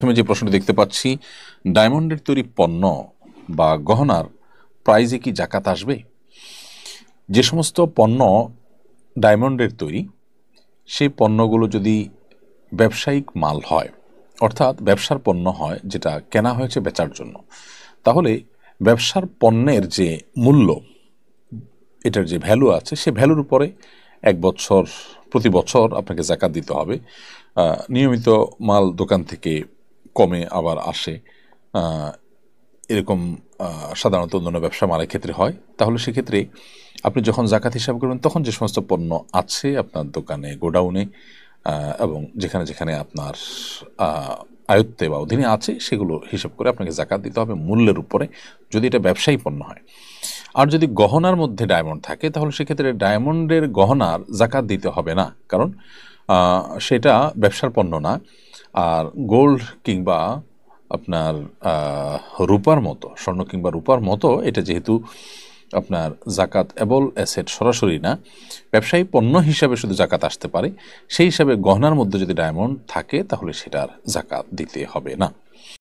আমি যে প্রশ্নটি দেখতে পাচ্ছি, ডায়মন্ডের তৈরি পণ্য বা গহনার প্রাইজে কি জাকাত আসবে? যে সমস্ত পণ্য ডায়মন্ডের তৈরি, সেই পণ্যগুলো যদি ব্যবসায়িক মাল হয়, অর্থাৎ ব্যবসার পণ্য হয় যেটা কেনা হয়েছে বেচার জন্য, তাহলে ব্যবসার পণ্যের যে মূল্য, এটার যে ভ্যালু আছে, সে ভ্যালুর উপরে প্রতি বছর আপনাকে জাকাত দিতে হবে। নিয়মিত মাল দোকান থেকে কমে আবার আসে, এরকম সাধারণত অন্যান্য ব্যবসা মালের ক্ষেত্রে হয়। তাহলে সেক্ষেত্রে আপনি যখন জাকাত হিসাব করবেন, তখন যে সমস্ত পণ্য আছে আপনার দোকানে, গোডাউনে এবং যেখানে যেখানে আপনার আয়ত্তে বা অধীনে আছে, সেগুলো হিসাব করে আপনাকে জাকাত দিতে হবে মূল্যের উপরে, যদি এটা ব্যবসায়ী পণ্য হয়। আর যদি গহনার মধ্যে ডায়মন্ড থাকে, তাহলে সেক্ষেত্রে ডায়মন্ডের গহনার জাকাত দিতে হবে না, কারণ সেটা ব্যবসার পণ্য না। আর গোল্ড কিংবা আপনার রূপার মতো, স্বর্ণ কিংবা রূপার মতো, এটা যেহেতু আপনার জাকাত এবল অ্যাসেট সরাসরি না, ব্যবসায়ী পণ্য হিসাবে শুধু জাকাত আসতে পারে, সেই হিসাবে গহনার মধ্যে যদি ডায়মন্ড থাকে, তাহলে সেটার জাকাত দিতে হবে না।